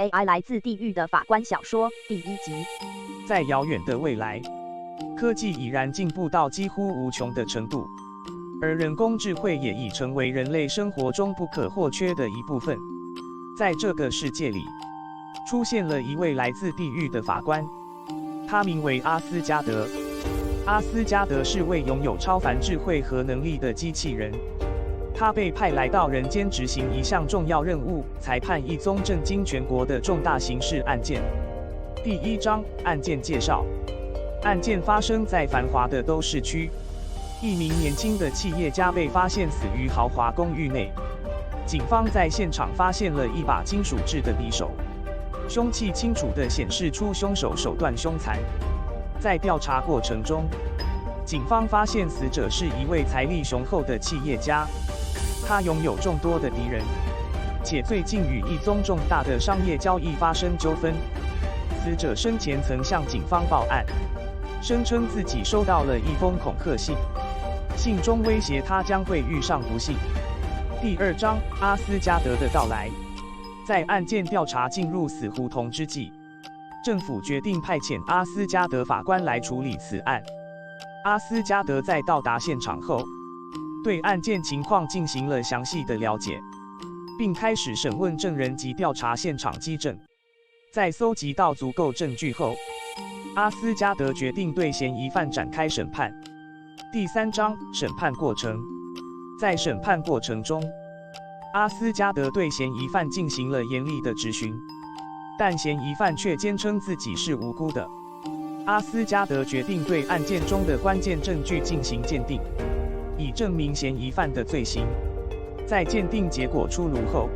AI 来自地狱的法官小说第1集。在遥远的未来，科技已然进步到几乎无穷的程度，而人工智慧也已成为人类生活中不可或缺的一部分。在这个世界里，出现了一位来自地狱的法官，他名为阿斯加德。阿斯加德是位拥有超凡智慧和能力的机器人。他被派来到人间执行一项重要任务——裁判一宗震惊全国的重大刑事案件。第1章案件介绍。案件发生在繁华的都市区，一名年轻的企业家被发现死于豪华公寓内。警方在现场发现了一把金属制的匕首，凶器清楚地显示出凶手手段凶残。在调查过程中，警方发现死者是一位财力雄厚的企业家，他拥有众多的敌人，且最近与一宗重大的商业交易发生纠纷。死者生前曾向警方报案，声称自己收到了一封恐吓信，信中威胁他将会遇上不幸。第2章阿斯加德的到来。在案件调查进入死胡同之际，政府决定派遣阿斯加德法官来处理此案。阿斯加德在到达现场后，对案件情况进行了详细的了解，并开始审问证人及调查现场基证。在搜集到足够证据后，阿斯加德决定对嫌疑犯展开审判。第3章审判过程。在审判过程中，阿斯加德对嫌疑犯进行了严厉的质询，但嫌疑犯却坚称自己是无辜的。阿斯加德决定对案件中的关键证据进行鉴定，以证明嫌疑犯的罪行。在鉴定结果出炉后，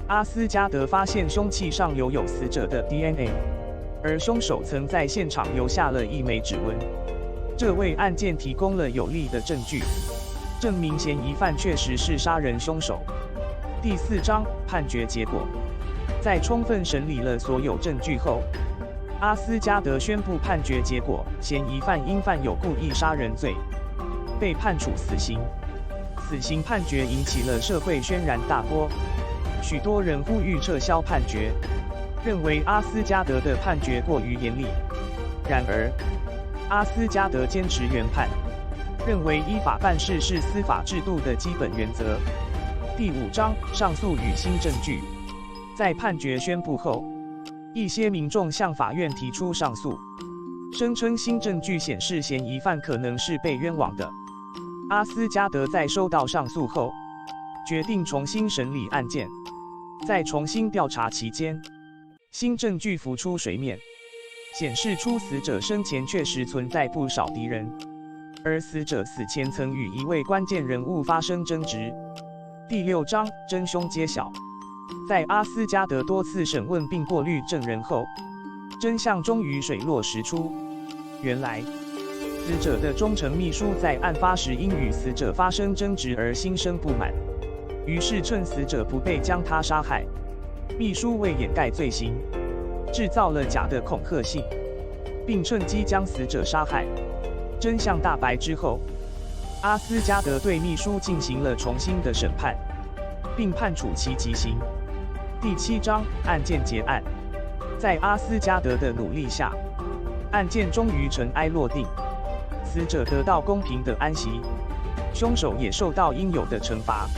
阿斯加德发现凶器上留有死者的 DNA， 而凶手曾在现场留下了一枚指纹，这为案件提供了有力的证据，证明嫌疑犯确实是杀人凶手。第4章判决结果。在充分审理了所有证据后，阿斯加德宣布判决结果：嫌疑犯因犯有故意杀人罪，被判处死刑。死刑判决引起了社会轩然大波，许多人呼吁撤销判决，认为阿斯加德的判决过于严厉。然而，阿斯加德坚持原判，认为依法办事是司法制度的基本原则。第5章上诉与新证据。在判决宣布后，一些民众向法院提出上诉，声称新证据显示嫌疑犯可能是被冤枉的。阿斯加德在收到上诉后，决定重新审理案件。在重新调查期间，新证据浮出水面，显示出死者生前确实存在不少敌人，而死者死前曾与一位关键人物发生争执。第6章真凶揭晓。在阿斯加德多次审问并过滤证人后，真相终于水落石出。原来，死者的忠诚秘书在案发时因与死者发生争执而心生不满，于是趁死者不备将他杀害。秘书为掩盖罪行，制造了假的恐吓信，并趁机将死者杀害。真相大白之后，阿斯加德对秘书进行了重新的审判，并判处其极刑。第7章案件结案。在阿斯加德的努力下，案件终于尘埃落定，死者得到公平的安息，凶手也受到应有的惩罚。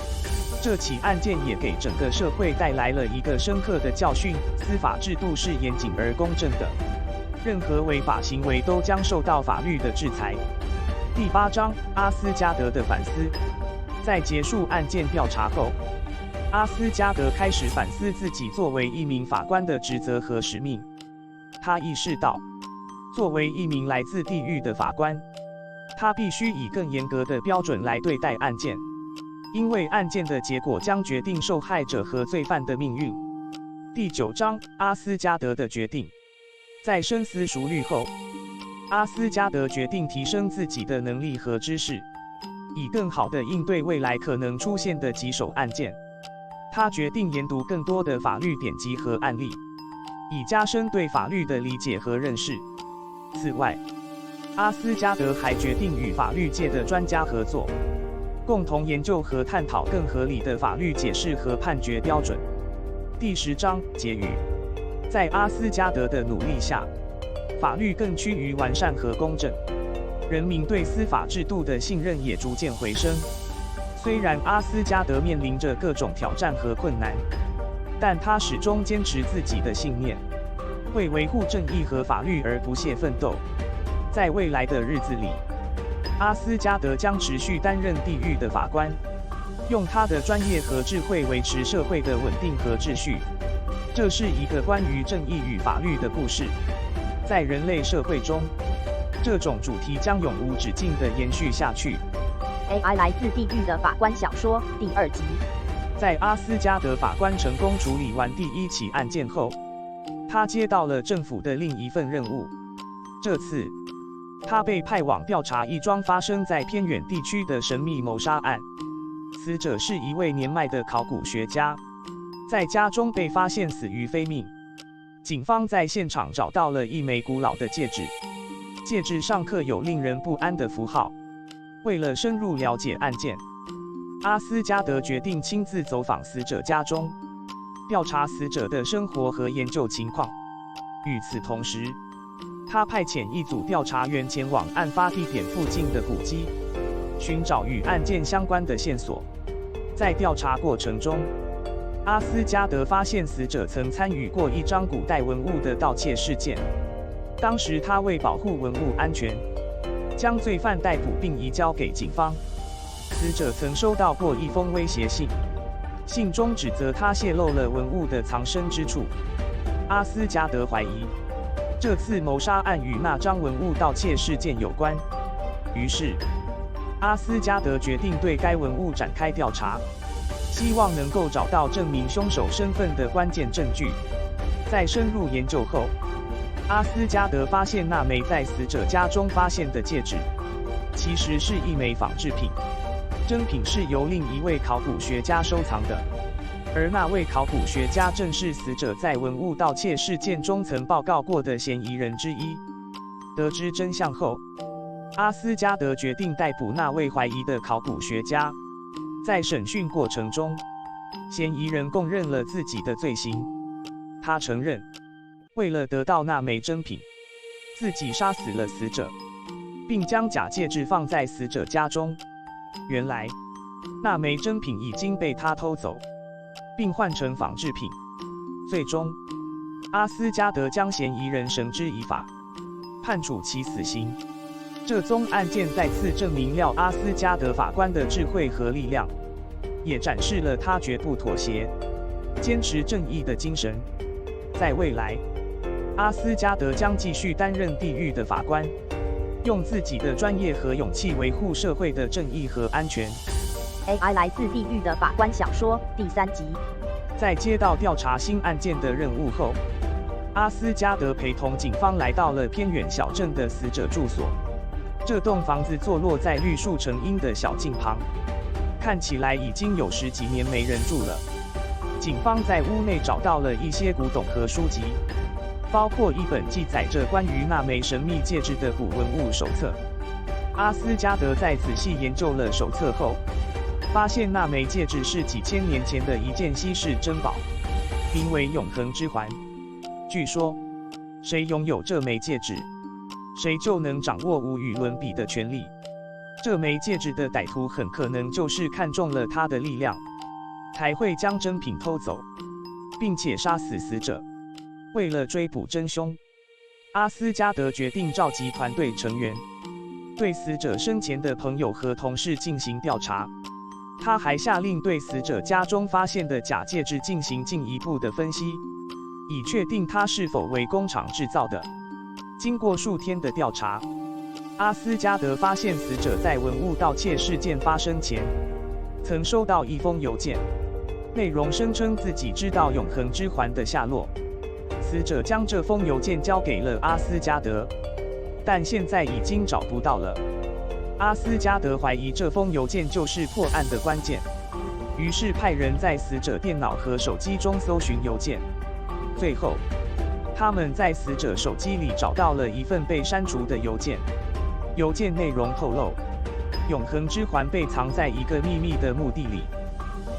这起案件也给整个社会带来了一个深刻的教训：司法制度是严谨而公正的，任何违法行为都将受到法律的制裁。第8章阿斯加德的反思。在结束案件调查后，阿斯加德开始反思自己作为一名法官的职责和使命。他意识到，作为一名来自地狱的法官，他必须以更严格的标准来对待案件，因为案件的结果将决定受害者和罪犯的命运。第9章阿斯加德的决定。在深思熟虑后，阿斯加德决定提升自己的能力和知识，以更好地应对未来可能出现的棘手案件。他决定研读更多的法律典籍和案例，以加深对法律的理解和认识。此外，阿斯加德还决定与法律界的专家合作，共同研究和探讨更合理的法律解释和判决标准。第10章结语。在阿斯加德的努力下，法律更趋于完善和公正，人民对司法制度的信任也逐渐回升。虽然阿斯加德面临着各种挑战和困难，但他始终坚持自己的信念，为维护正义和法律而不懈奋斗。在未来的日子里，阿斯加德将持续担任地狱的法官，用他的专业和智慧维持社会的稳定和秩序。这是一个关于正义与法律的故事，在人类社会中，这种主题将永无止境地延续下去。AI 来自地狱的法官小说第2集。在阿斯加德法官成功处理完第1起案件后，他接到了政府的另一份任务。这次，他被派往调查一桩发生在偏远地区的神秘谋杀案。死者是一位年迈的考古学家，在家中被发现死于非命。警方在现场找到了一枚古老的戒指，戒指上刻有令人不安的符号。为了深入了解案件，阿斯加德决定亲自走访死者家中，调查死者的生活和研究情况。与此同时，他派遣一组调查员前往案发地点附近的古迹，寻找与案件相关的线索。在调查过程中，阿斯加德发现死者曾参与过一桩古代文物的盗窃事件。当时他为保护文物安全，将罪犯逮捕并移交给警方。死者曾收到过一封威胁信，信中指责他泄露了文物的藏身之处。阿斯加德怀疑，这次谋杀案与那张文物盗窃事件有关，于是阿斯加德决定对该文物展开调查，希望能够找到证明凶手身份的关键证据。在深入研究后，阿斯加德发现那枚在死者家中发现的戒指，其实是一枚仿制品，真品是由另一位考古学家收藏的，而那位考古学家正是死者在文物盗窃事件中曾报告过的嫌疑人之一。得知真相后，阿斯加德决定逮捕那位怀疑的考古学家。在审讯过程中，嫌疑人供认了自己的罪行，他承认，为了得到那枚真品，自己杀死了死者，并将假戒指放在死者家中。原来，那枚真品已经被他偷走，并换成仿制品。最终，阿斯加德将嫌疑人绳之以法，判处其死刑。这宗案件再次证明了阿斯加德法官的智慧和力量，也展示了他绝不妥协、坚持正义的精神。在未来，阿斯加德将继续担任地狱的法官，用自己的专业和勇气维护社会的正义和安全。AI 来自地狱的法官小说第3集。在接到调查新案件的任务后，阿斯加德陪同警方来到了偏远小镇的死者住所。这栋房子坐落在绿树成荫的小径旁，看起来已经有10几年没人住了。警方在屋内找到了一些古董和书籍，包括一本记载着关于那枚神秘戒指的古文物手册。阿斯加德在仔细研究了手册后，发现那枚戒指是几千年前的一件稀世珍宝，名为永恒之环。据说，谁拥有这枚戒指，谁就能掌握无与伦比的权力。这枚戒指的歹徒很可能就是看中了它的力量，才会将真品偷走，并且杀死死者。为了追捕真凶，阿斯加德决定召集团队成员，对死者生前的朋友和同事进行调查。他还下令对死者家中发现的假戒指进行进一步的分析，以确定它是否为工厂制造的。经过数天的调查，阿斯加德发现死者在文物盗窃事件发生前，曾收到一封邮件，内容声称自己知道永恒之环的下落。死者将这封邮件交给了阿斯加德，但现在已经找不到了。阿斯加德怀疑这封邮件就是破案的关键，于是派人在死者电脑和手机中搜寻邮件。最后，他们在死者手机里找到了一份被删除的邮件。邮件内容透露，永恒之环被藏在一个秘密的墓地里，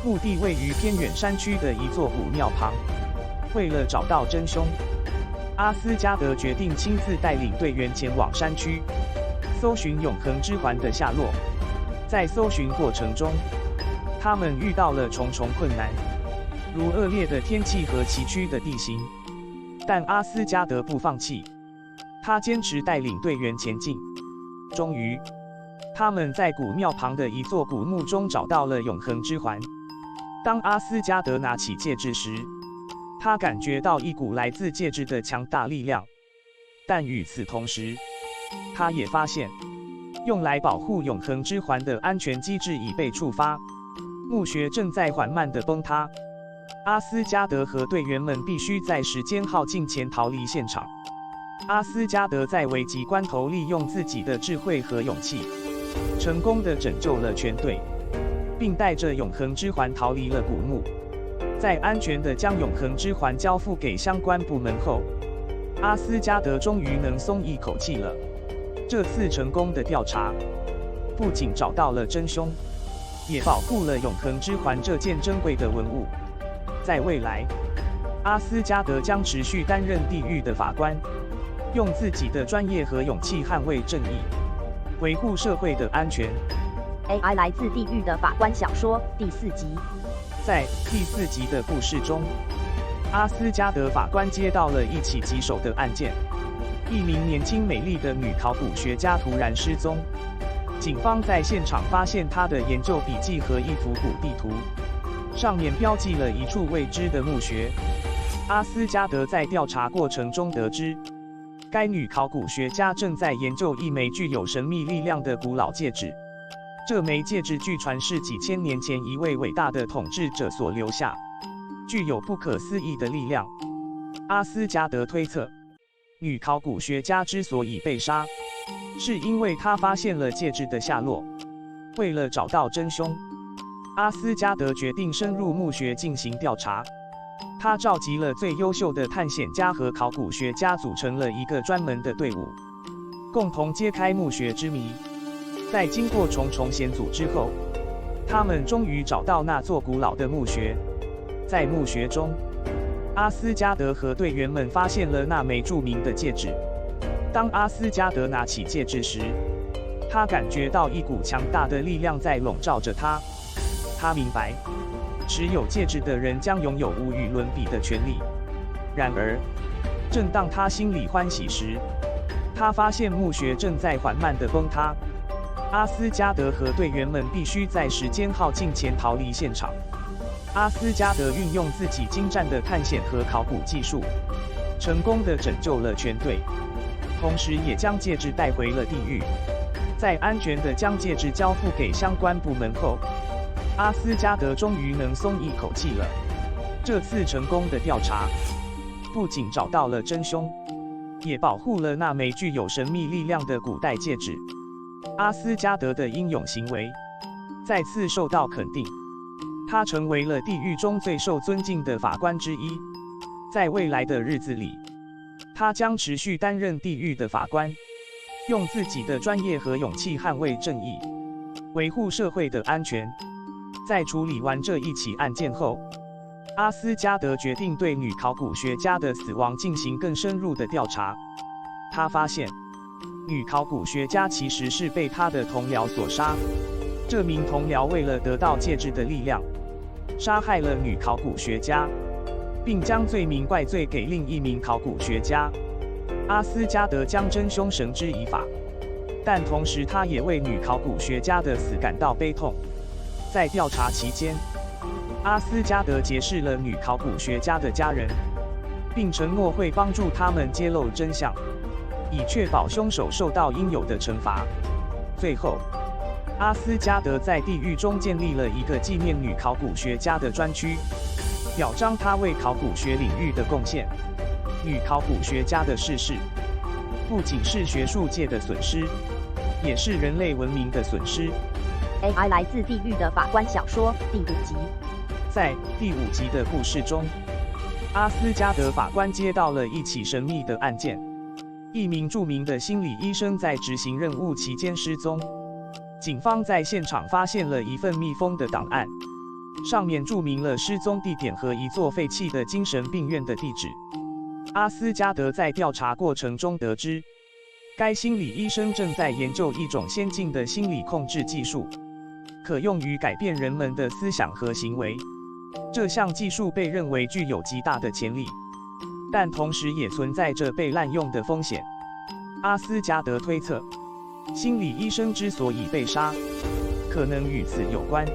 墓地位于偏远山区的一座古庙旁。为了找到真凶，阿斯加德决定亲自带领队员前往山区，搜寻永恒之环的下落。在搜寻过程中，他们遇到了重重困难，如恶劣的天气和崎岖的地形。但阿斯加德不放弃，他坚持带领队员前进。终于，他们在古庙旁的一座古墓中找到了永恒之环。当阿斯加德拿起戒指时，他感觉到一股来自戒指的强大力量。但与此同时，他也发现，用来保护永恒之环的安全机制已被触发，墓穴正在缓慢地崩塌。阿斯加德和队员们必须在时间耗尽前逃离现场。阿斯加德在危急关头利用自己的智慧和勇气，成功地拯救了全队，并带着永恒之环逃离了古墓。在安全地将永恒之环交付给相关部门后，阿斯加德终于能松一口气了。这次成功的调查，不仅找到了真凶，也保护了永恒之环这件珍贵的文物。在未来，阿斯加德将持续担任地狱的法官，用自己的专业和勇气捍卫正义，维护社会的安全。AI 来自地狱的法官小说第4集。在第4集的故事中，阿斯加德法官接到了一起棘手的案件：一名年轻美丽的女考古学家突然失踪。警方在现场发现她的研究笔记和一幅古地图，上面标记了一处未知的墓穴。阿斯加德在调查过程中得知，该女考古学家正在研究一枚具有神秘力量的古老戒指。这枚戒指据传是几千年前一位伟大的统治者所留下，具有不可思议的力量。阿斯加德推测，女考古学家之所以被杀，是因为她发现了戒指的下落。为了找到真凶，阿斯加德决定深入墓穴进行调查。他召集了最优秀的探险家和考古学家，组成了一个专门的队伍，共同揭开墓穴之谜。在经过重重险阻之后，他们终于找到那座古老的墓穴。在墓穴中，阿斯加德和队员们发现了那枚著名的戒指。当阿斯加德拿起戒指时，他感觉到一股强大的力量在笼罩着他。他明白，持有戒指的人将拥有无与伦比的权利。然而，正当他心里欢喜时，他发现墓穴正在缓慢地崩塌。阿斯加德和队员们必须在时间耗尽前逃离现场。阿斯加德运用自己精湛的探险和考古技术，成功地拯救了全队，同时也将戒指带回了地狱。在安全地将戒指交付给相关部门后，阿斯加德终于能松一口气了。这次成功的调查，不仅找到了真凶，也保护了那枚具有神秘力量的古代戒指。阿斯加德的英勇行为再次受到肯定，他成为了地狱中最受尊敬的法官之一。在未来的日子里，他将持续担任地狱的法官，用自己的专业和勇气捍卫正义，维护社会的安全。在处理完这一起案件后，阿斯加德决定对女考古学家的死亡进行更深入的调查。他发现，女考古学家其实是被她的同僚所杀。这名同僚为了得到戒指的力量，杀害了女考古学家，并将罪名怪罪给另一名考古学家。阿斯加德将真凶绳之以法，但同时他也为女考古学家的死感到悲痛。在调查期间，阿斯加德结识了女考古学家的家人，并承诺会帮助他们揭露真相，以确保凶手受到应有的惩罚。最后，阿斯加德在地狱中建立了一个纪念女考古学家的专区，表彰她为考古学领域的贡献。女考古学家的逝世，不仅是学术界的损失，也是人类文明的损失。AI 来自地狱的法官小说第5集。在第5集的故事中，阿斯加德法官接到了一起神秘的案件：一名著名的心理医生在执行任务期间失踪。警方在现场发现了一份密封的档案，上面注明了失踪地点和一座废弃的精神病院的地址。阿斯加德在调查过程中得知，该心理医生正在研究一种先进的心理控制技术，可用于改变人们的思想和行为。这项技术被认为具有极大的潜力，但同时也存在着被滥用的风险。阿斯加德推测，心理医生之所以被杀，可能与此有关。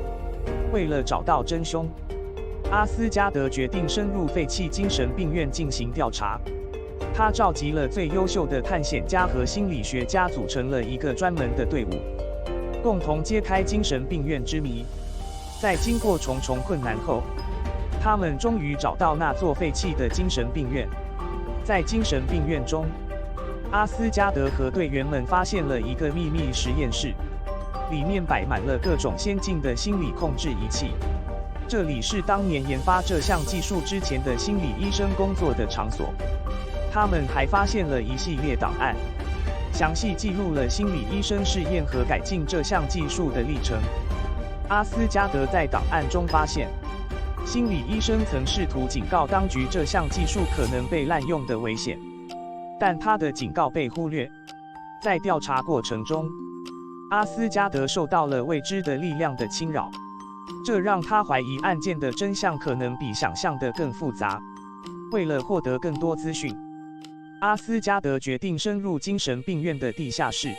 为了找到真凶，阿斯加德决定深入废弃精神病院进行调查。他召集了最优秀的探险家和心理学家，组成了一个专门的队伍，共同揭开精神病院之谜。在经过重重困难后，他们终于找到那座废弃的精神病院。在精神病院中，阿斯加德和队员们发现了一个秘密实验室，里面摆满了各种先进的心理控制仪器。这里是当年研发这项技术之前的心理医生工作的场所。他们还发现了一系列档案，详细记录了心理医生试验和改进这项技术的历程。阿斯加德在档案中发现，心理医生曾试图警告当局这项技术可能被滥用的危险，但他的警告被忽略。在调查过程中，阿斯加德受到了未知的力量的侵扰，这让他怀疑案件的真相可能比想象的更复杂。为了获得更多资讯，阿斯加德决定深入精神病院的地下室。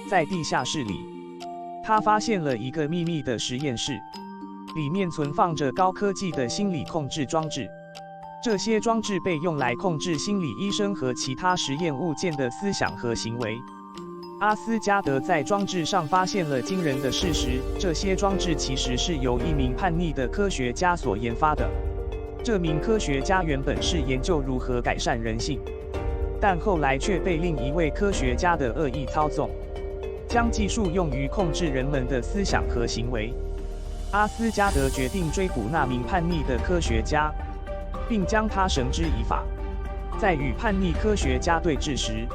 在地下室里，他发现了一个秘密的实验室，里面存放着高科技的心理控制装置。这些装置被用来控制心理医生和其他实验物件的思想和行为。阿斯加德在装置上发现了惊人的事实：这些装置其实是由一名叛逆的科学家所研发的。这名科学家原本是研究如何改善人性，但后来却被另一位科学家的恶意操纵，将技术用于控制人们的思想和行为。阿斯加德决定追捕那名叛逆的科学家，并将他绳之以法。在与叛逆科学家对峙时，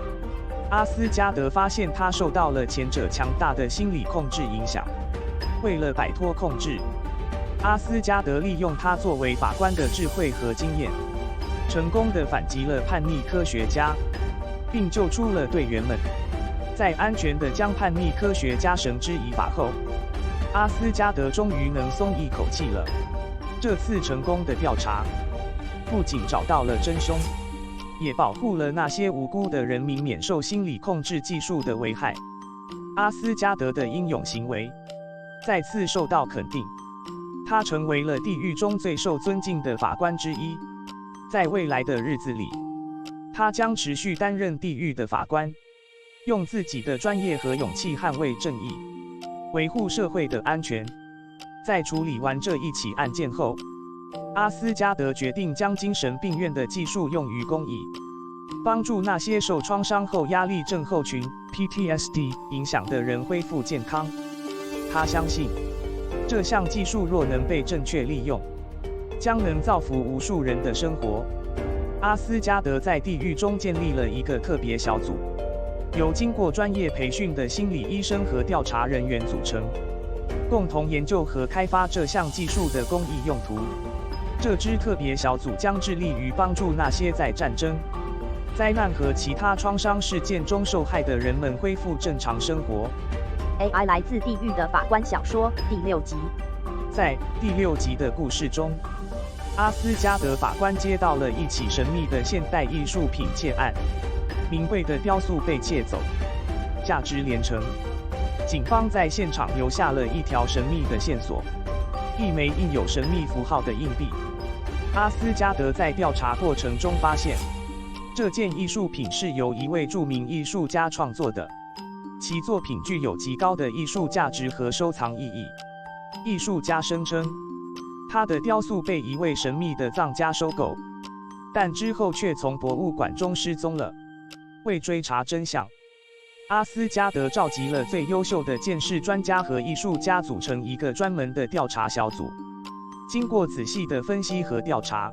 阿斯加德发现他受到了前者强大的心理控制影响。为了摆脱控制，阿斯加德利用他作为法官的智慧和经验，成功地反击了叛逆科学家，并救出了队员们。在安全地将叛逆科学家绳之以法后，阿斯加德终于能松一口气了。这次成功的调查，不仅找到了真凶，也保护了那些无辜的人民免受心理控制技术的危害。阿斯加德的英勇行为再次受到肯定，他成为了地狱中最受尊敬的法官之一。在未来的日子里，他将持续担任地狱的法官，用自己的专业和勇气捍卫正义，维护社会的安全。在处理完这一起案件后，阿斯加德决定将精神病院的技术用于公益，帮助那些受创伤后压力症候群 （PTSD） 影响的人恢复健康。他相信，这项技术若能被正确利用，将能造福无数人的生活。阿斯加德在地狱中建立了一个特别小组，由经过专业培训的心理医生和调查人员组成，共同研究和开发这项技术的公益用途。这支特别小组将致力于帮助那些在战争、灾难和其他创伤事件中受害的人们恢复正常生活。AI 来自地狱的法官小说第6集。在第6集的故事中，阿斯加德法官接到了一起神秘的现代艺术品窃案，名贵的雕塑被窃走，价值连城。警方在现场留下了一条神秘的线索，一枚印有神秘符号的硬币。阿斯加德在调查过程中发现，这件艺术品是由一位著名艺术家创作的，其作品具有极高的艺术价值和收藏意义。艺术家声称，他的雕塑被一位神秘的藏家收购，但之后却从博物馆中失踪了。为追查真相，阿斯加德召集了最优秀的鉴识专家和艺术家，组成一个专门的调查小组。经过仔细的分析和调查，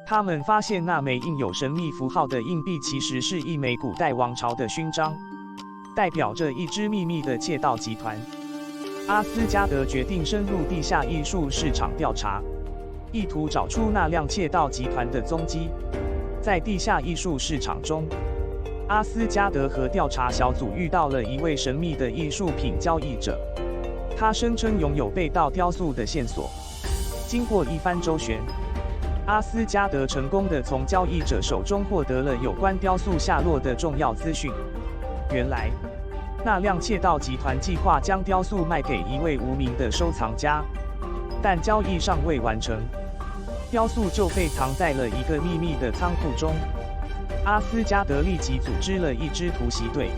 他们发现那枚印有神秘符号的硬币其实是一枚古代王朝的勋章，代表着一支秘密的窃盗集团。阿斯加德决定深入地下艺术市场调查，意图找出那辆窃盗集团的踪迹。在地下艺术市场中，阿斯加德和调查小组遇到了一位神秘的艺术品交易者，他声称拥有被盗雕塑的线索。经过一番周旋，阿斯加德成功地从交易者手中获得了有关雕塑下落的重要资讯。原来，那辆窃盗集团计划将雕塑卖给一位无名的收藏家，但交易尚未完成，雕塑就被藏在了一个秘密的仓库中。阿斯加德立即组织了一支突袭队，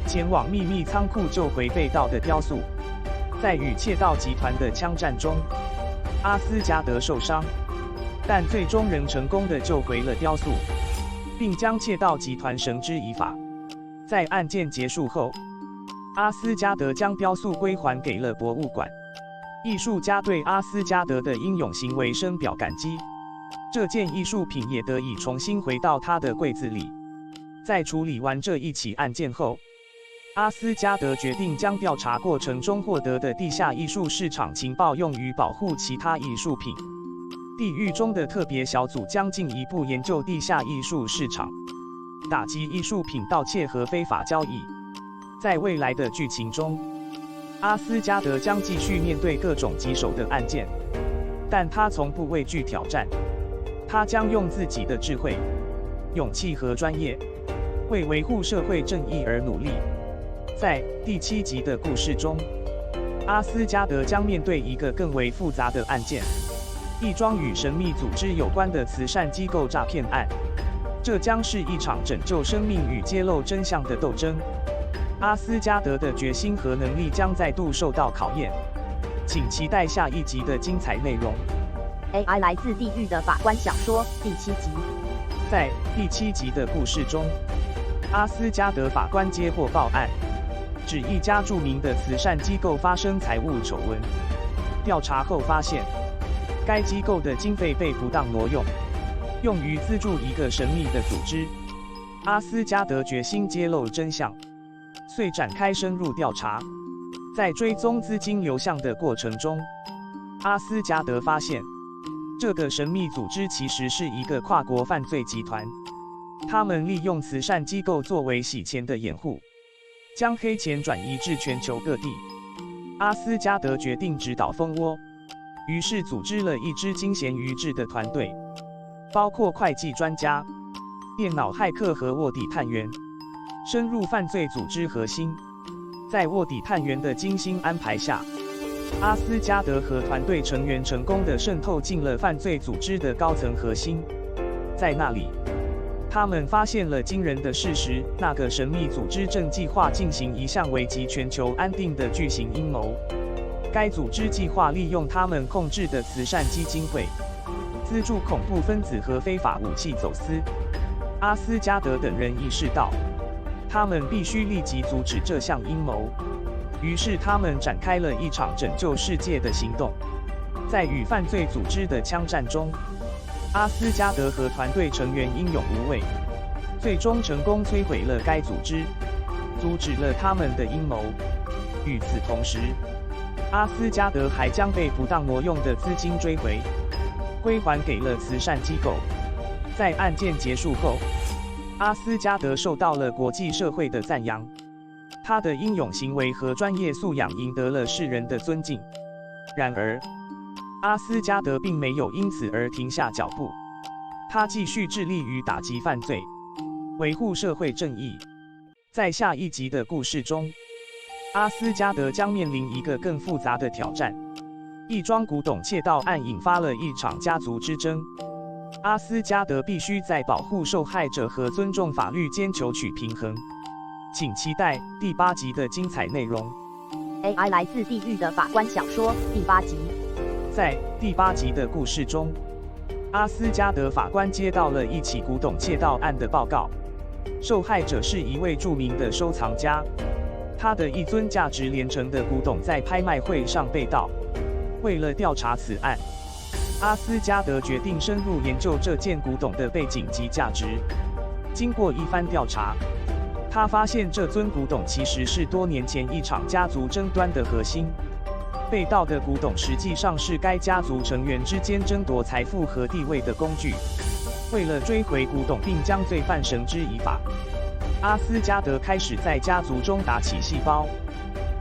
前往秘密仓库救回被盗的雕塑。在与窃盗集团的枪战中，阿斯加德受伤，但最终仍成功地救回了雕塑，并将窃盗集团绳之以法。在案件结束后，阿斯加德将雕塑归还给了博物馆。艺术家对阿斯加德的英勇行为深表感激，这件艺术品也得以重新回到他的柜子里。在处理完这一起案件后，阿斯加德决定将调查过程中获得的地下艺术市场情报用于保护其他艺术品。地狱中的特别小组将进一步研究地下艺术市场，打击艺术品盗窃和非法交易。在未来的剧情中，阿斯加德将继续面对各种棘手的案件，但他从不畏惧挑战。他将用自己的智慧、勇气和专业，为维护社会正义而努力。在第7集的故事中，阿斯加德将面对一个更为复杂的案件——一桩与神秘组织有关的慈善机构诈骗案。这将是一场拯救生命与揭露真相的斗争。阿斯加德的决心和能力将再度受到考验，请期待下一集的精彩内容。AI 来自地狱的法官小说第7集。在第7集的故事中，阿斯加德法官接获报案，指一家著名的慈善机构发生财务丑闻。调查后发现，该机构的经费被不当挪用，用于资助一个神秘的组织。阿斯加德决心揭露真相，遂展开深入调查。在追踪资金流向的过程中，阿斯加德发现，这个神秘组织其实是一个跨国犯罪集团。他们利用慈善机构作为洗钱的掩护，将黑钱转移至全球各地。阿斯加德决定直捣蜂窝，于是组织了一支精闲于智的团队，包括会计专家、电脑骇客和卧底探员，深入犯罪组织核心。在卧底探员的精心安排下，阿斯加德和团队成员成功地渗透进了犯罪组织的高层核心。在那里，他们发现了惊人的事实：那个神秘组织正计划进行一项危及全球安定的巨型阴谋。该组织计划利用他们控制的慈善基金会，资助恐怖分子和非法武器走私。阿斯加德等人意识到，他们必须立即阻止这项阴谋。于是他们展开了一场拯救世界的行动。在与犯罪组织的枪战中，阿斯加德和团队成员英勇无畏，最终成功摧毁了该组织，阻止了他们的阴谋。与此同时，阿斯加德还将被不当挪用的资金追回，归还给了慈善机构。在案件结束后，阿斯加德受到了国际社会的赞扬。他的英勇行为和专业素养赢得了世人的尊敬。然而，阿斯加德并没有因此而停下脚步，他继续致力于打击犯罪，维护社会正义。在下一集的故事中，阿斯加德将面临一个更复杂的挑战。一桩古董窃盗案引发了一场家族之争，阿斯加德必须在保护受害者和尊重法律间求取平衡。请期待第8集的精彩内容。AI 来自地狱的法官小说第8集。在第8集的故事中，阿斯加德法官接到了一起古董窃盗案的报告。受害者是一位著名的收藏家，他的一尊价值连城的古董在拍卖会上被盗。为了调查此案，阿斯加德决定深入研究这件古董的背景及价值。经过一番调查，他发现这尊古董其实是多年前一场家族争端的核心。被盗的古董实际上是该家族成员之间争夺财富和地位的工具。为了追回古董并将罪犯绳之以法，阿斯加德开始在家族中打起细胞。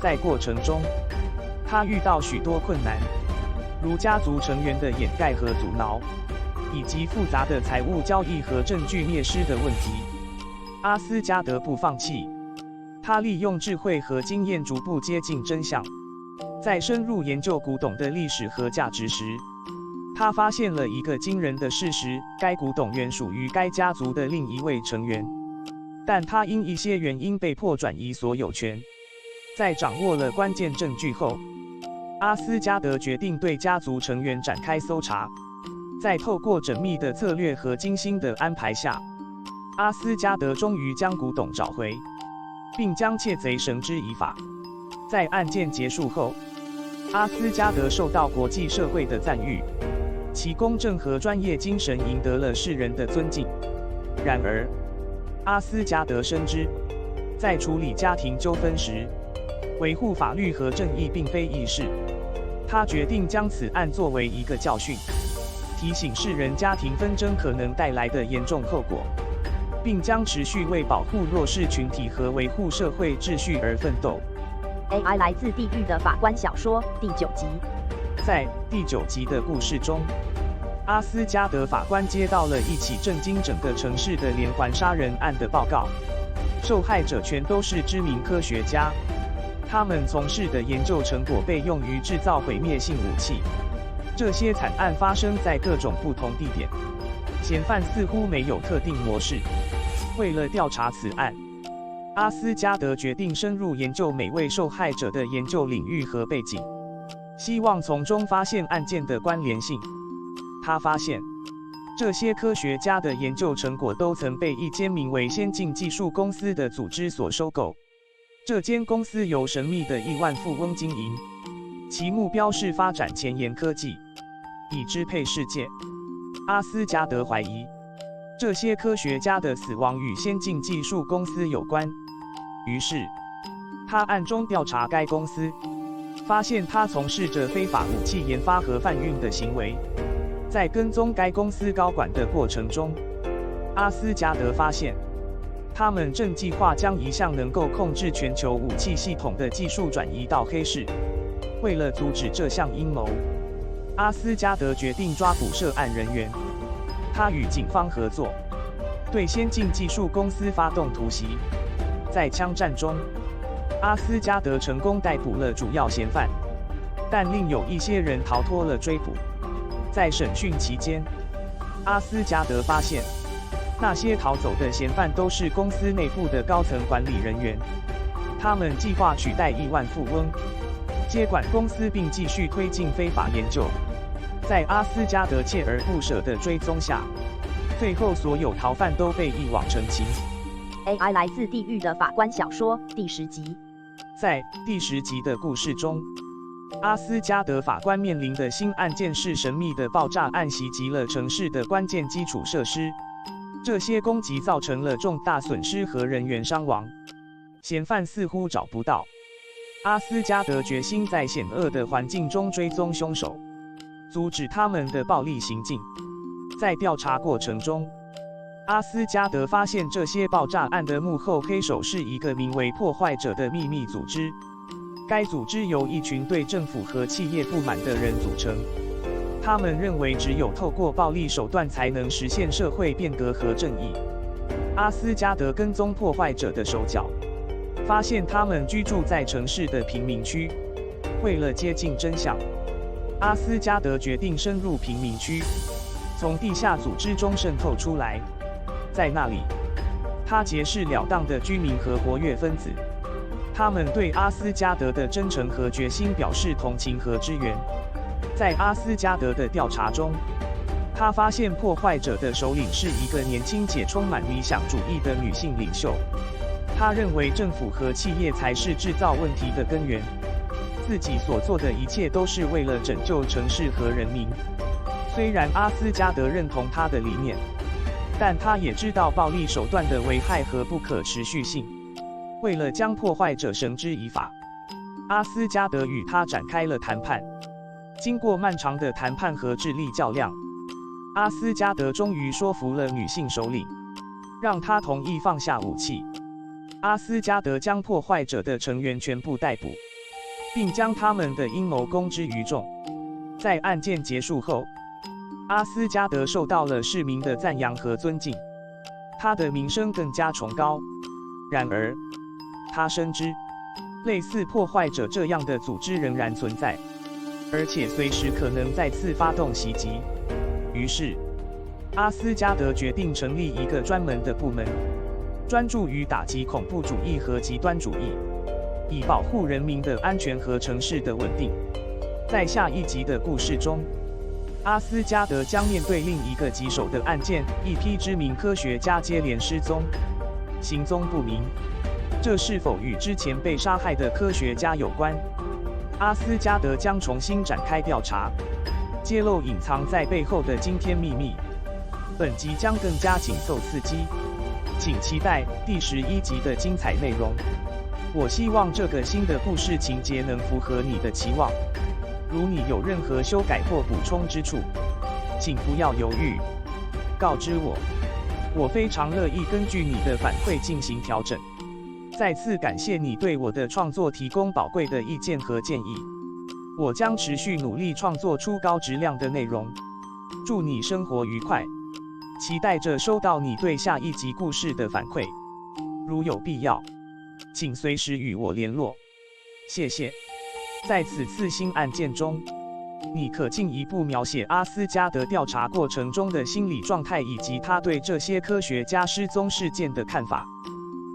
在过程中，他遇到许多困难，如家族成员的掩盖和阻挠，以及复杂的财务交易和证据灭失的问题。阿斯加德不放弃，他利用智慧和经验逐步接近真相。在深入研究古董的历史和价值时，他发现了一个惊人的事实：该古董原属于该家族的另一位成员，但他因一些原因被迫转移所有权。在掌握了关键证据后，阿斯加德决定对家族成员展开搜查。在透过缜密的策略和精心的安排下，阿斯加德终于将古董找回，并将窃贼绳之以法。在案件结束后，阿斯加德受到国际社会的赞誉，其公正和专业精神赢得了世人的尊敬。然而，阿斯加德深知，在处理家庭纠纷时，维护法律和正义并非易事。他决定将此案作为一个教训，提醒世人家庭纷争可能带来的严重后果，并将持续为保护弱势群体和维护社会秩序而奋斗。AI 来自地狱的法官小说第9集。在第9集的故事中，阿斯加德法官接到了一起震惊整个城市的连环杀人案的报告，受害者全都是知名科学家，他们从事的研究成果被用于制造毁灭性武器。这些惨案发生在各种不同地点，嫌犯似乎没有特定模式。为了调查此案，阿斯加德决定深入研究每位受害者的研究领域和背景，希望从中发现案件的关联性。他发现，这些科学家的研究成果都曾被一间名为先进技术公司的组织所收购。这间公司由神秘的亿万富翁经营，其目标是发展前沿科技，以支配世界。阿斯加德怀疑，这些科学家的死亡与先进技术公司有关。于是，他暗中调查该公司，发现他从事着非法武器研发和贩运的行为。在跟踪该公司高管的过程中，阿斯加德发现，他们正计划将一项能够控制全球武器系统的技术转移到黑市。为了阻止这项阴谋，阿斯加德决定抓捕涉案人员。他与警方合作，对先进技术公司发动突袭。在枪战中，阿斯加德成功逮捕了主要嫌犯，但另有一些人逃脱了追捕。在审讯期间，阿斯加德发现，那些逃走的嫌犯都是公司内部的高层管理人员，他们计划取代亿万富翁，接管公司并继续推进非法研究。在阿斯加德锲而不舍的追踪下，最后所有逃犯都被一网成擒。AI 来自地狱的法官小说第10集。在第10集的故事中，阿斯加德法官面临的新案件是神秘的爆炸案袭击了城市的关键基础设施，这些攻击造成了重大损失和人员伤亡。嫌犯似乎找不到，阿斯加德决心在险恶的环境中追踪凶手，阻止他们的暴力行径。在调查过程中，阿斯加德发现这些爆炸案的幕后黑手是一个名为破坏者的秘密组织。该组织由一群对政府和企业不满的人组成，他们认为只有透过暴力手段才能实现社会变革和正义。阿斯加德跟踪破坏者的手脚，发现他们居住在城市的贫民区。为了接近真相，阿斯加德决定深入贫民区，从地下组织中渗透出来。在那里，他结识了当的居民和活跃分子，他们对阿斯加德的真诚和决心表示同情和支援。在阿斯加德的调查中，他发现破坏者的首领是一个年轻且充满理想主义的女性领袖。他认为政府和企业才是制造问题的根源，自己所做的一切都是为了拯救城市和人民。虽然阿斯加德认同他的理念，但他也知道暴力手段的危害和不可持续性。为了将破坏者绳之以法，阿斯加德与他展开了谈判。经过漫长的谈判和智力较量，阿斯加德终于说服了女性首领，让他同意放下武器。阿斯加德将破坏者的成员全部逮捕，并将他们的阴谋公之于众。在案件结束后，阿斯加德受到了市民的赞扬和尊敬，他的名声更加崇高。然而，他深知，类似破坏者这样的组织仍然存在，而且随时可能再次发动袭击。于是，阿斯加德决定成立一个专门的部门，专注于打击恐怖主义和极端主义，以保护人民的安全和城市的稳定。在下一集的故事中，阿斯加德将面对另一个棘手的案件，一批知名科学家接连失踪，行踪不明。这是否与之前被杀害的科学家有关？阿斯加德将重新展开调查，揭露隐藏在背后的惊天秘密。本集将更加紧凑刺激，请期待第11集的精彩内容。我希望这个新的故事情节能符合你的期望。如你有任何修改或补充之处，请不要犹豫，告知我，我非常乐意根据你的反馈进行调整。再次感谢你对我的创作提供宝贵的意见和建议，我将持续努力创作出高质量的内容。祝你生活愉快，期待着收到你对下一集故事的反馈。如有必要，请随时与我联络。谢谢。在此次新案件中，你可进一步描写阿斯加德调查过程中的心理状态，以及他对这些科学家失踪事件的看法。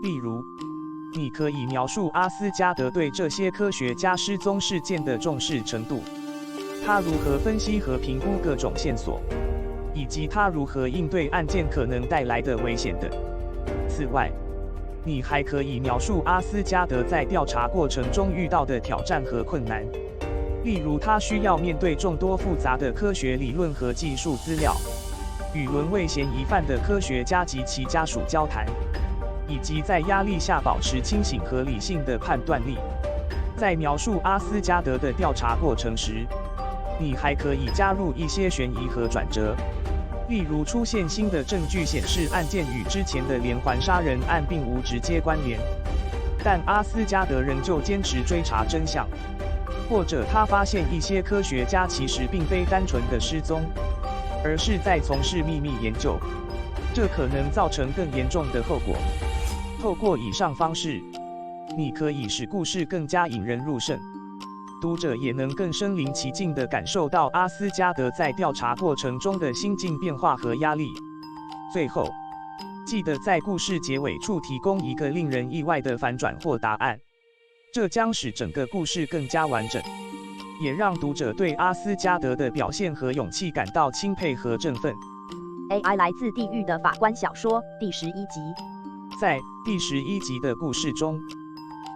例如，你可以描述阿斯加德对这些科学家失踪事件的重视程度，他如何分析和评估各种线索，以及他如何应对案件可能带来的危险等。此外，你还可以描述阿斯加德在调查过程中遇到的挑战和困难，例如他需要面对众多复杂的科学理论和技术资料，与沦为嫌疑犯的科学家及其家属交谈，以及在压力下保持清醒和理性的判断力。在描述阿斯加德的调查过程时，你还可以加入一些悬疑和转折。例如出现新的证据显示案件与之前的连环杀人案并无直接关联，但阿斯加德仍旧坚持追查真相，或者他发现一些科学家其实并非单纯的失踪，而是在从事秘密研究，这可能造成更严重的后果。透过以上方式，你可以使故事更加引人入胜，读者也能更身临其境地感受到阿斯加德在调查过程中的心境变化和压力。最后，记得在故事结尾处提供一个令人意外的反转或答案，这将使整个故事更加完整，也让读者对阿斯加德的表现和勇气感到钦佩和振奋。AI 来自地狱的法官小说第11集。在第11集的故事中，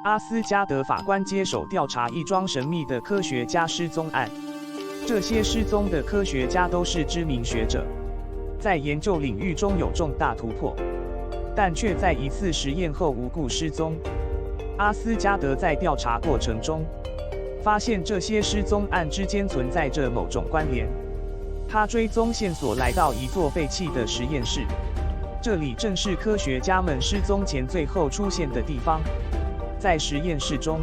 阿斯加德法官接手调查一桩神秘的科学家失踪案。这些失踪的科学家都是知名学者，在研究领域中有重大突破，但却在一次实验后无故失踪。阿斯加德在调查过程中，发现这些失踪案之间存在着某种关联。他追踪线索来到一座废弃的实验室，这里正是科学家们失踪前最后出现的地方。在实验室中，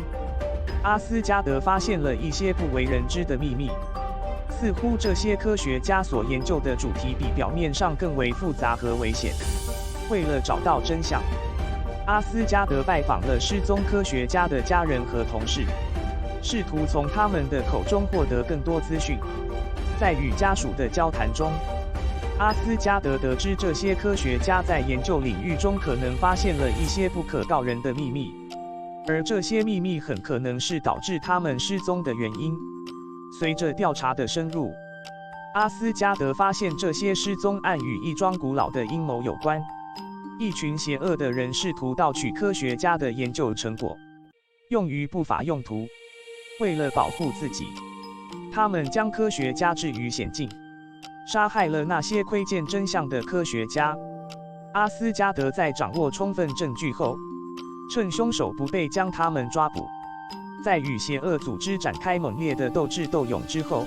阿斯加德发现了一些不为人知的秘密，似乎这些科学家所研究的主题比表面上更为复杂和危险。为了找到真相，阿斯加德拜访了失踪科学家的家人和同事，试图从他们的口中获得更多资讯。在与家属的交谈中，阿斯加德得知这些科学家在研究领域中可能发现了一些不可告人的秘密，而这些秘密很可能是导致他们失踪的原因。随着调查的深入，阿斯加德发现这些失踪案与一桩古老的阴谋有关。一群邪恶的人试图盗取科学家的研究成果，用于不法用途。为了保护自己，他们将科学家置于险境，杀害了那些窥见真相的科学家。阿斯加德在掌握充分证据后，趁凶手不备将他们抓捕。在与邪恶组织展开猛烈的斗智斗勇之后，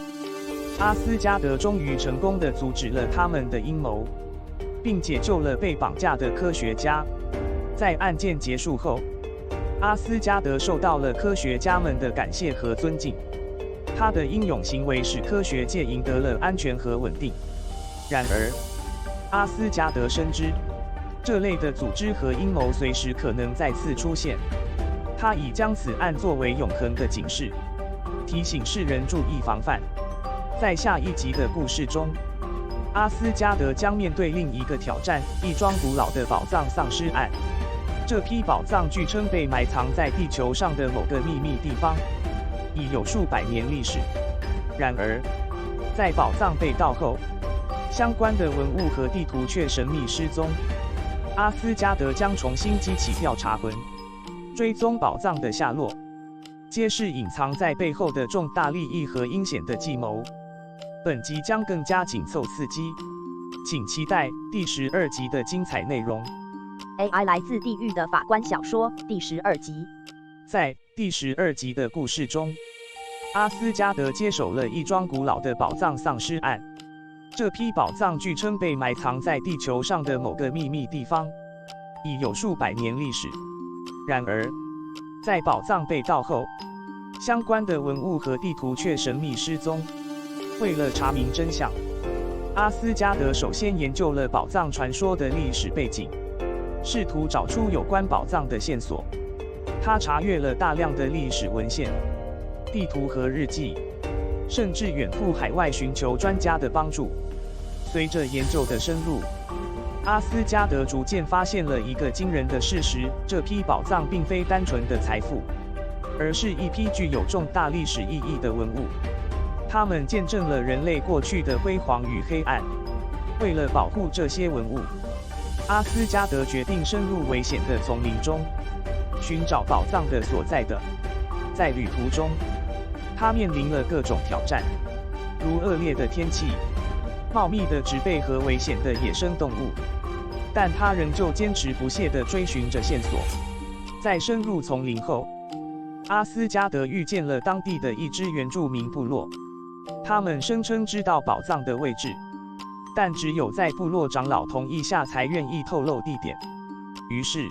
阿斯加德终于成功地阻止了他们的阴谋，并解救了被绑架的科学家。在案件结束后，阿斯加德受到了科学家们的感谢和尊敬。他的英勇行为使科学界赢得了安全和稳定。然而，阿斯加德深知，这类的组织和阴谋随时可能再次出现。他已将此案作为永恒的警示，提醒世人注意防范。在下一集的故事中，阿斯加德将面对另一个挑战——一桩古老的宝藏丧失案。这批宝藏据称被埋藏在地球上的某个秘密地方，已有数百年历史。然而，在宝藏被盗后，相关的文物和地图却神秘失踪。阿斯加德将重新激起调查魂，追踪宝藏的下落，揭示隐藏在背后的重大利益和阴险的计谋。本集将更加紧凑刺激，请期待第12集的精彩内容。AI 来自地狱的法官小说第12集。在第12集的故事中，阿斯加德接手了一桩古老的宝藏丧失案。这批宝藏据称被埋藏在地球上的某个秘密地方，已有数百年历史。然而，在宝藏被盗后，相关的文物和地图却神秘失踪。为了查明真相，阿斯加德首先研究了宝藏传说的历史背景，试图找出有关宝藏的线索。他查阅了大量的历史文献、地图和日记，甚至远赴海外寻求专家的帮助。随着研究的深入，阿斯加德逐渐发现了一个惊人的事实：这批宝藏并非单纯的财富，而是一批具有重大历史意义的文物。它们见证了人类过去的辉煌与黑暗。为了保护这些文物，阿斯加德决定深入危险的丛林中，寻找宝藏的所在的。在旅途中，他面临了各种挑战，如恶劣的天气、茂密的植被和危险的野生动物，但他仍旧坚持不懈地追寻着线索。在深入丛林后，阿斯加德遇见了当地的一支原住民部落。他们声称知道宝藏的位置，但只有在部落长老同意下才愿意透露地点。于是，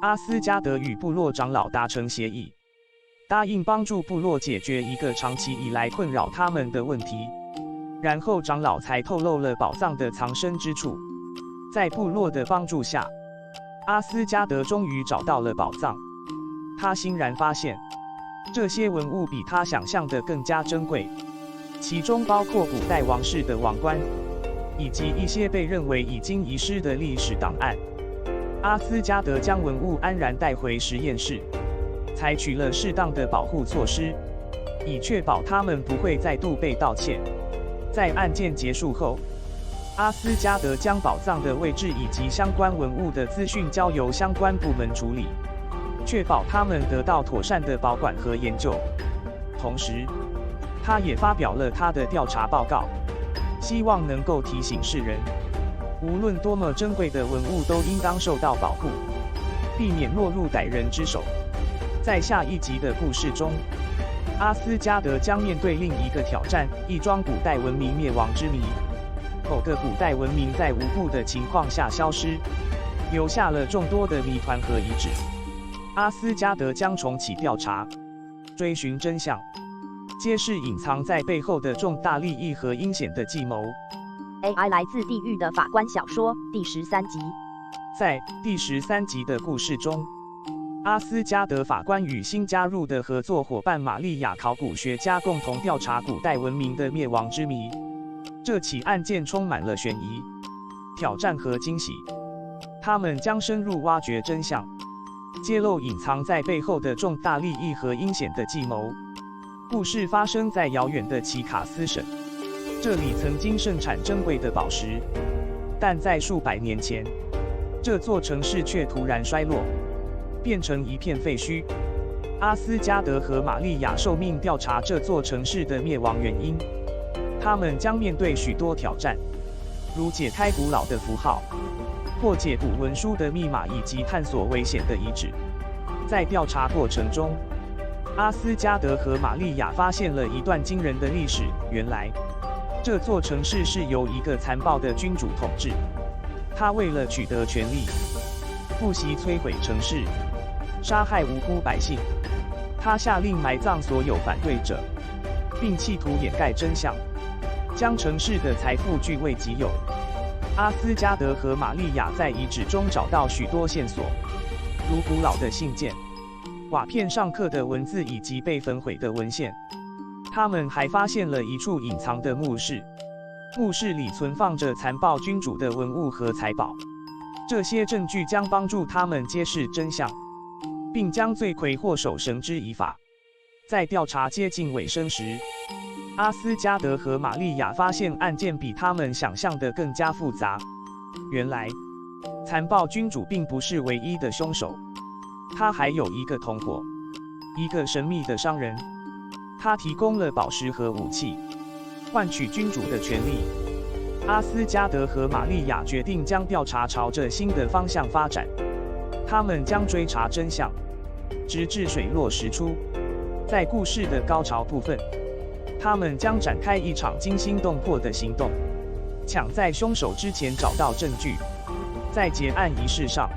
阿斯加德与部落长老达成协议，答应帮助部落解决一个长期以来困扰他们的问题。然后长老才透露了宝藏的藏身之处。在部落的帮助下，阿斯加德终于找到了宝藏。他欣然发现，这些文物比他想象的更加珍贵。其中包括古代王室的王冠，以及一些被认为已经遗失的历史档案。阿斯加德将文物安然带回实验室，采取了适当的保护措施，以确保它们不会再度被盗窃。在案件结束后，阿斯加德将宝藏的位置以及相关文物的资讯交由相关部门处理，确保它们得到妥善的保管和研究。同时，他也发表了他的调查报告，希望能够提醒世人，无论多么珍贵的文物都应当受到保护，避免落入歹人之手。在下一集的故事中，阿斯加德将面对另一个挑战——一桩古代文明灭亡之谜。某个古代文明在无故的情况下消失，留下了众多的谜团和遗址。阿斯加德将重启调查，追寻真相，揭示隐藏在背后的重大利益和阴险的计谋。AI 来自地狱的法官小说第13集。在第13集的故事中，阿斯加德法官与新加入的合作伙伴玛利亚考古学家共同调查古代文明的灭亡之谜。这起案件充满了悬疑、挑战和惊喜。他们将深入挖掘真相，揭露隐藏在背后的重大利益和阴险的计谋。故事发生在遥远的奇卡斯省，这里曾经盛产珍贵的宝石，但在数百年前，这座城市却突然衰落，变成一片废墟。阿斯加德和玛利亚受命调查这座城市的灭亡原因，他们将面对许多挑战，如解开古老的符号、破解古文书的密码以及探索危险的遗址。在调查过程中，阿斯加德和玛利亚发现了一段惊人的历史。原来，这座城市是由一个残暴的君主统治。他为了取得权力，不惜摧毁城市，杀害无辜百姓。他下令埋葬所有反对者，并企图掩盖真相，将城市的财富据为己有。阿斯加德和玛利亚在遗址中找到许多线索，如古老的信件、瓦片上刻的文字以及被焚毁的文献。他们还发现了一处隐藏的墓室，墓室里存放着残暴君主的文物和财宝。这些证据将帮助他们揭示真相，并将罪魁祸首绳之以法。在调查接近尾声时，阿斯加德和玛利亚发现案件比他们想象的更加复杂。原来，残暴君主并不是唯一的凶手，他还有一个同伙，一个神秘的商人。他提供了宝石和武器，换取君主的权利。阿斯加德和玛利亚决定将调查朝着新的方向发展，他们将追查真相，直至水落石出。在故事的高潮部分，他们将展开一场惊心动魄的行动，抢在凶手之前找到证据。在结案仪式上，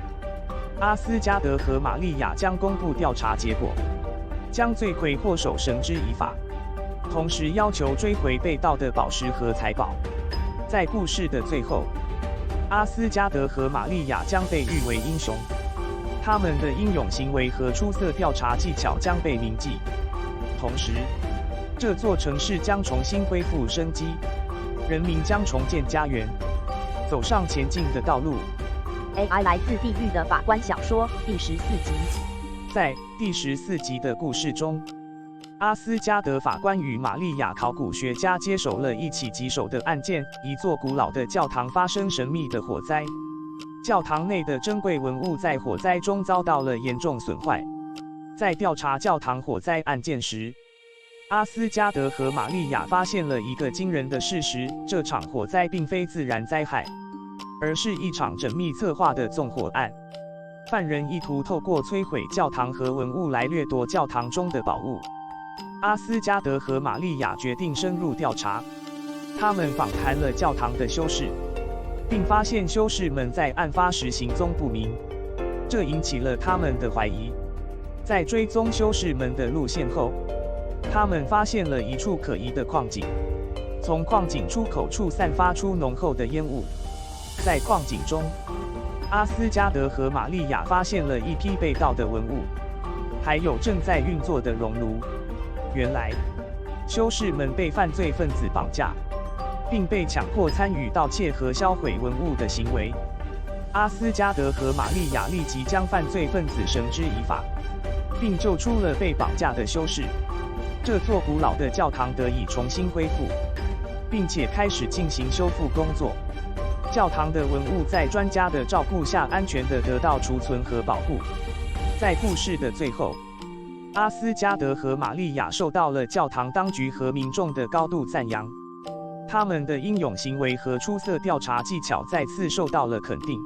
阿斯加德和玛利亚将公布调查结果，将罪魁祸首绳之以法，同时要求追回被盗的宝石和财宝。在故事的最后，阿斯加德和玛利亚将被誉为英雄，他们的英勇行为和出色调查技巧将被铭记。同时，这座城市将重新恢复生机，人民将重建家园，走上前进的道路。AI 来自地狱的法官小说第14集。在第14集的故事中，阿斯加德法官与玛利亚考古学家接手了一起棘手的案件：一座古老的教堂发生神秘的火灾，教堂内的珍贵文物在火灾中遭到了严重损坏。在调查教堂火灾案件时，阿斯加德和玛利亚发现了一个惊人的事实：这场火灾并非自然灾害，而是一场缜密策划的纵火案。犯人意图透过摧毁教堂和文物来掠夺教堂中的宝物。阿斯加德和玛利亚决定深入调查，他们访谈了教堂的修士，并发现修士们在案发时行踪不明，这引起了他们的怀疑。在追踪修士们的路线后，他们发现了一处可疑的矿井，从矿井出口处散发出浓厚的烟雾。在矿井中，阿斯加德和玛利亚发现了一批被盗的文物，还有正在运作的熔炉。原来，修士们被犯罪分子绑架，并被强迫参与盗窃和销毁文物的行为。阿斯加德和玛利亚立即将犯罪分子绳之以法，并救出了被绑架的修士。这座古老的教堂得以重新恢复，并且开始进行修复工作。教堂的文物在专家的照顾下安全地得到储存和保护。在故事的最后，阿斯加德和玛利亚受到了教堂当局和民众的高度赞扬，他们的英勇行为和出色调查技巧再次受到了肯定。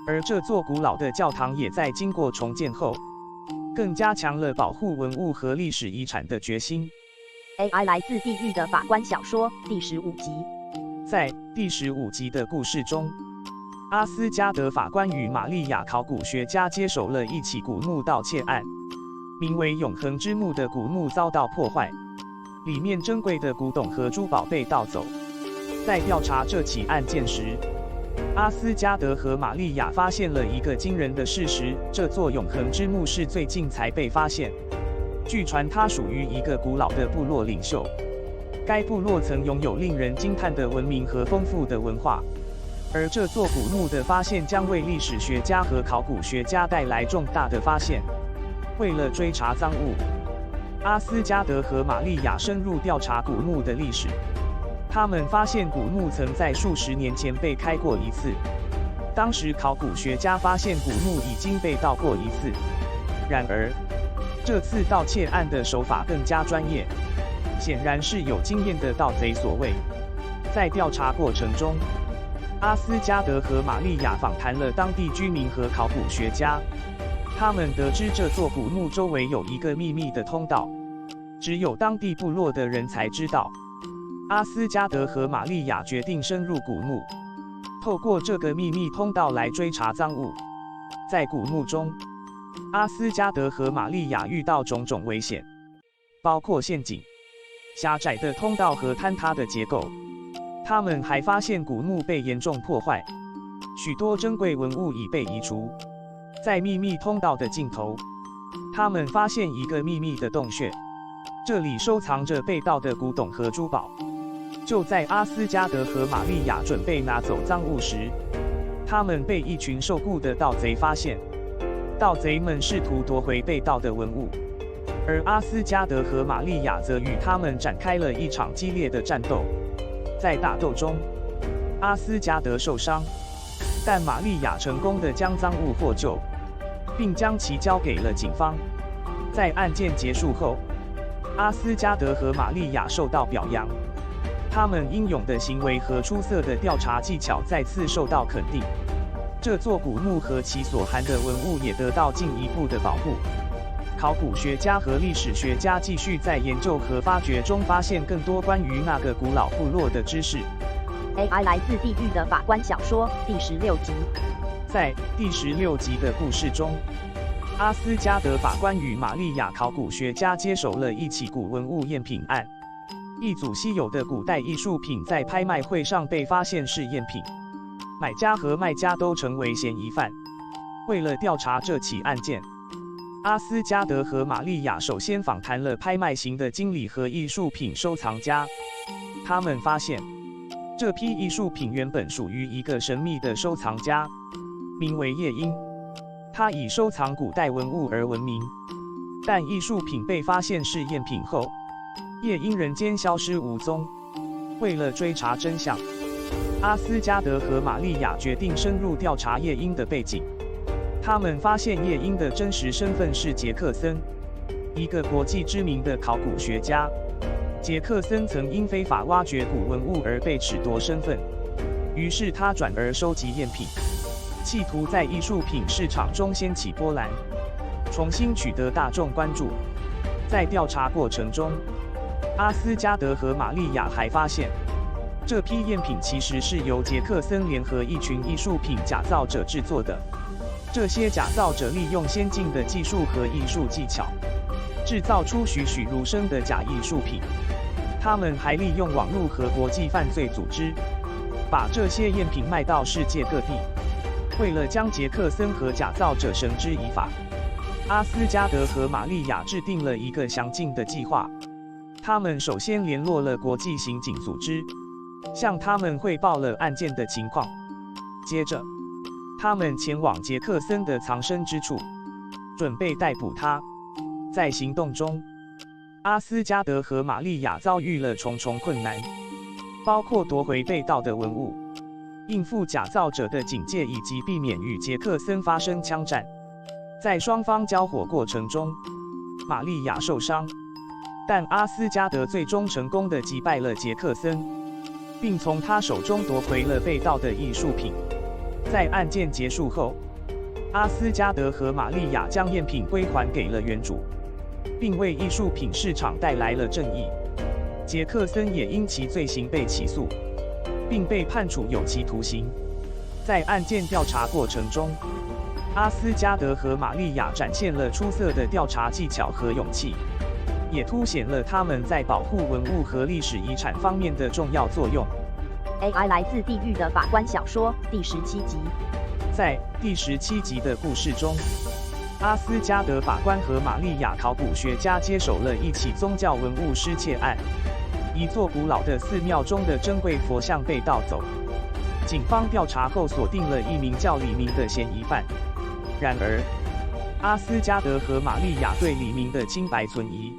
而这座古老的教堂也在经过重建后，更加强了保护文物和历史遗产的决心。AI 来自地狱的法官小说第15集。在第15集的故事中，阿斯加德法官与玛利亚考古学家接手了一起古墓盗窃案。名为永恒之墓的古墓遭到破坏，里面珍贵的古董和珠宝被盗走。在调查这起案件时，阿斯加德和玛利亚发现了一个惊人的事实：这座永恒之墓是最近才被发现。据传，它属于一个古老的部落领袖。该部落曾拥有令人惊叹的文明和丰富的文化，而这座古墓的发现将为历史学家和考古学家带来重大的发现。为了追查赃物，阿斯加德和玛利亚深入调查古墓的历史。他们发现古墓曾在数十年前被开过一次，当时考古学家发现古墓已经被盗过一次。然而，这次盗窃案的手法更加专业，显然是有经验的盗贼所为。在调查过程中，阿斯加德和玛利亚访谈了当地居民和考古学家，他们得知这座古墓周围有一个秘密的通道，只有当地部落的人才知道。阿斯加德和玛利亚决定深入古墓，透过这个秘密通道来追查赃物。在古墓中，阿斯加德和玛利亚遇到种种危险，包括陷阱、狭窄的通道和坍塌的结构。他们还发现古墓被严重破坏，许多珍贵文物已被移除。在秘密通道的尽头，他们发现一个秘密的洞穴，这里收藏着被盗的古董和珠宝。就在阿斯加德和玛利亚准备拿走赃物时，他们被一群受雇的盗贼发现。盗贼们试图夺回被盗的文物，而阿斯加德和玛利亚则与他们展开了一场激烈的战斗。在打斗中，阿斯加德受伤，但玛利亚成功地将赃物获救，并将其交给了警方。在案件结束后，阿斯加德和玛利亚受到表扬，他们英勇的行为和出色的调查技巧再次受到肯定。这座古墓和其所含的文物也得到进一步的保护。考古学家和历史学家继续在研究和发掘中发现更多关于那个古老部落的知识。AI 来自地狱的法官小说第16集。在第16集的故事中，阿斯加德法官与玛利亚考古学家接手了一起古文物赝品案。一组稀有的古代艺术品在拍卖会上被发现是赝品，买家和卖家都成为嫌疑犯。为了调查这起案件，阿斯加德和玛利亚首先访谈了拍卖行的经理和艺术品收藏家。他们发现，这批艺术品原本属于一个神秘的收藏家，名为夜莺。他以收藏古代文物而闻名，但艺术品被发现是赝品后，夜莺人间消失无踪。为了追查真相，阿斯加德和玛利亚决定深入调查夜莺的背景。他们发现夜莺的真实身份是杰克森，一个国际知名的考古学家。杰克森曾因非法挖掘古文物而被褫夺身份，于是他转而收集赝品，企图在艺术品市场中掀起波澜，重新取得大众关注。在调查过程中，阿斯加德和玛利亚还发现，这批赝品其实是由杰克森联合一群艺术品假造者制作的。这些假造者利用先进的技术和艺术技巧，制造出栩栩如生的假艺术品。他们还利用网络和国际犯罪组织，把这些赝品卖到世界各地。为了将杰克森和假造者绳之以法，阿斯加德和玛利亚制定了一个详尽的计划。他们首先联络了国际刑警组织，向他们汇报了案件的情况。接着，他们前往杰克森的藏身之处，准备逮捕他。在行动中，阿斯加德和玛利亚遭遇了重重困难，包括夺回被盗的文物、应付假造者的警戒以及避免与杰克森发生枪战。在双方交火过程中，玛利亚受伤，但阿斯加德最终成功地击败了杰克森，并从他手中夺回了被盗的艺术品。在案件结束后，阿斯加德和玛利亚将赝品归还给了原主，并为艺术品市场带来了正义。杰克森也因其罪行被起诉，并被判处有期徒刑。在案件调查过程中，阿斯加德和玛利亚展现了出色的调查技巧和勇气，也凸显了他们在保护文物和历史遗产方面的重要作用。AI 来自地狱的法官小说第17集。在第17集的故事中，阿斯加德法官和玛利亚考古学家接手了一起宗教文物失窃案。一座古老的寺庙中的珍贵佛像被盗走，警方调查后锁定了一名叫李明的嫌疑犯。然而，阿斯加德和玛利亚对李明的清白存疑，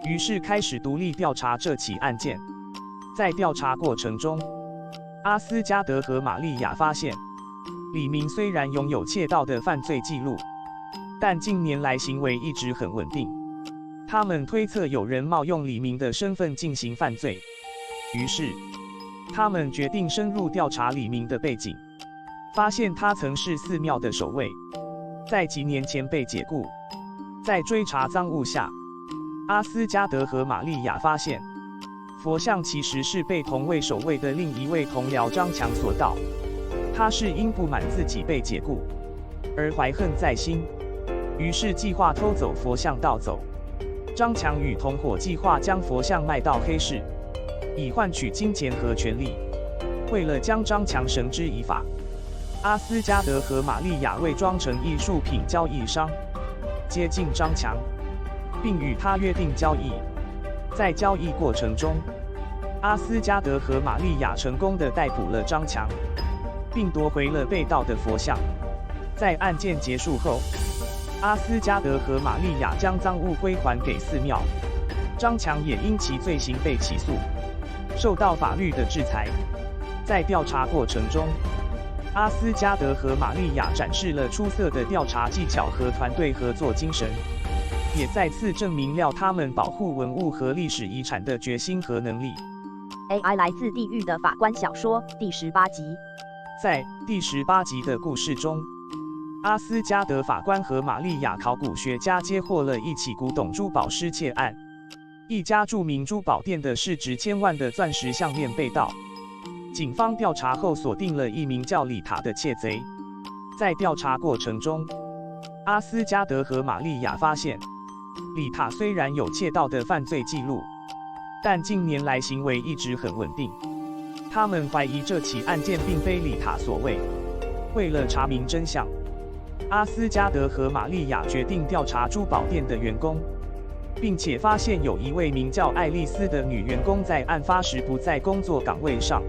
于是开始独立调查这起案件。在调查过程中，阿斯加德和玛利亚发现，李明虽然拥有窃盗的犯罪记录，但近年来行为一直很稳定。他们推测有人冒用李明的身份进行犯罪，于是他们决定深入调查李明的背景，发现他曾是寺庙的守卫，在几年前被解雇。在追查赃物下，阿斯加德和玛利亚发现，佛像其实是被同为守卫的另一位同僚张强所盗。他是因不满自己被解雇，而怀恨在心，于是计划偷走佛像盗走。张强与同伙计划将佛像卖到黑市，以换取金钱和权力。为了将张强绳之以法，阿斯加德和玛利亚伪装成艺术品交易商，接近张强，并与他约定交易。在交易过程中，阿斯加德和玛利亚成功地逮捕了张强，并夺回了被盗的佛像。在案件结束后，阿斯加德和玛利亚将赃物归还给寺庙，张强也因其罪行被起诉，受到法律的制裁。在调查过程中，阿斯加德和玛利亚展示了出色的调查技巧和团队合作精神，也再次证明了他们保护文物和历史遗产的决心和能力。AI 来自地狱的法官小说第18集。在第18集的故事中，阿斯加德法官和玛利亚考古学家接获了一起古董珠宝失窃案。一家著名珠宝店的市值千万的钻石项链被盗。警方调查后锁定了一名叫里塔的窃贼。在调查过程中，阿斯加德和玛利亚发现，里塔虽然有窃盗的犯罪记录，但近年来行为一直很稳定。他们怀疑这起案件并非里塔所为。为了查明真相，阿斯加德和玛利亚决定调查珠宝店的员工，并且发现有一位名叫爱丽丝的女员工在案发时不在工作岗位上。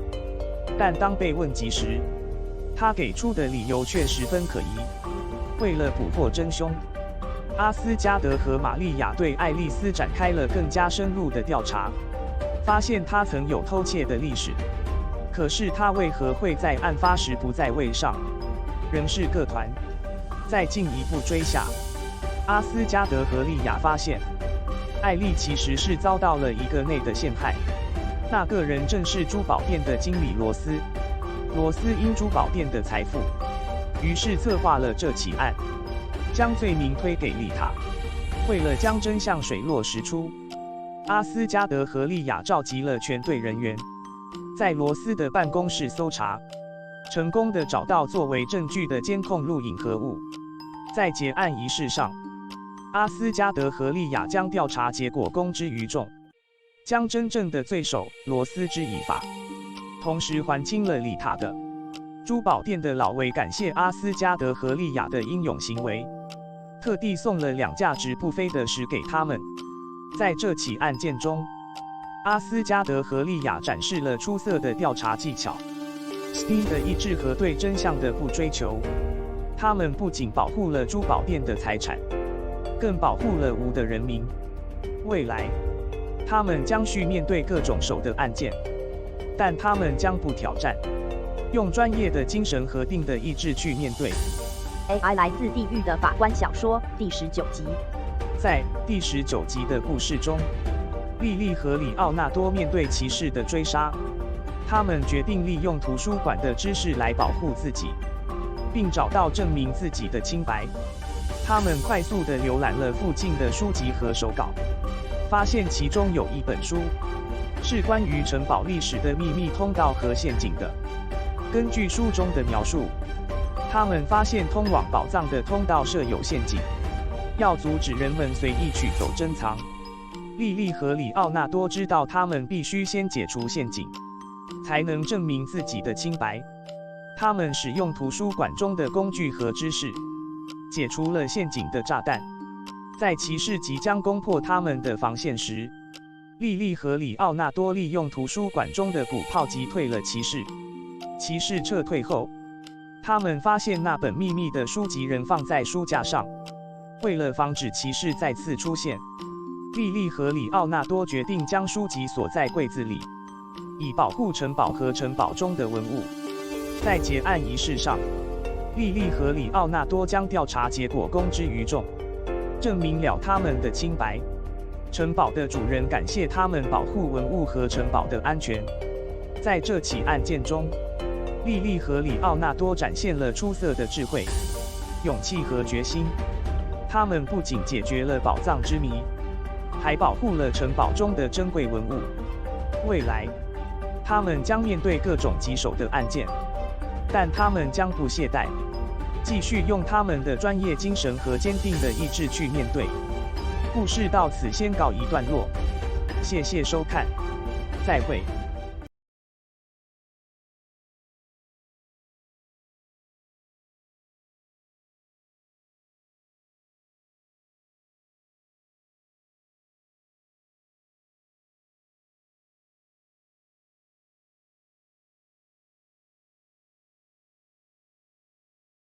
但当被问及时，她给出的理由却十分可疑。为了捕获真凶，阿斯加德和玛利亚对爱丽丝展开了更加深入的调查，发现她曾有偷窃的历史。可是她为何会在案发时不在位上，仍是个团？再进一步追下，阿斯加德和利亚发现，艾丽其实是遭到了一个内的陷害。那个人正是珠宝店的经理罗斯。罗斯因珠宝店的财富，于是策划了这起案，将罪名推给丽塔。为了将真相水落石出，阿斯加德和利亚召集了全队人员，在罗斯的办公室搜查，成功的找到作为证据的监控录影和物。在结案仪式上，阿斯加德和利亚将调查结果公之于众，将真正的罪首罗斯之以法，同时还清了里塔的。珠宝店的老韦感谢阿斯加德和利亚的英勇行为，特地送了2价值不菲的石给他们。在这起案件中，阿斯加德和利亚展示了出色的调查技巧、STEAM 的意志和对真相的不追求。他们不仅保护了珠宝店的财产，更保护了吴的人民。未来，他们将续面对各种手的案件，但他们将不挑战，用专业的精神和定的意志去面对。AI 来自地狱的法官小说第19集。在第19集的故事中，莉莉和里奥纳多面对骑士的追杀，他们决定利用图书馆的知识来保护自己，并找到证明自己的清白。他们快速地浏览了附近的书籍和手稿，发现其中有一本书是关于城堡历史的秘密通道和陷阱的。根据书中的描述，他们发现通往宝藏的通道设有陷阱，要阻止人们随意取走珍藏。莉莉和里奥纳多知道他们必须先解除陷阱，才能证明自己的清白。他们使用图书馆中的工具和知识，解除了陷阱的炸弹。在骑士即将攻破他们的防线时，莉莉和里奥纳多利用图书馆中的鼓炮击退了骑士。骑士撤退后，他们发现那本秘密的书籍仍放在书架上。为了防止骑士再次出现，莉莉和里奥纳多决定将书籍锁在柜子里，以保护城堡和城堡中的文物。在结案仪式上，莉莉和里奥纳多将调查结果公之于众，证明了他们的清白。城堡的主人感谢他们保护文物和城堡的安全。在这起案件中，莉莉和里奥纳多展现了出色的智慧，勇气和决心。他们不仅解决了宝藏之谜，还保护了城堡中的珍贵文物。未来，他们将面对各种棘手的案件，但他们将不懈怠，继续用他们的专业精神和坚定的意志去面对。故事到此先告一段落，谢谢收看，再会。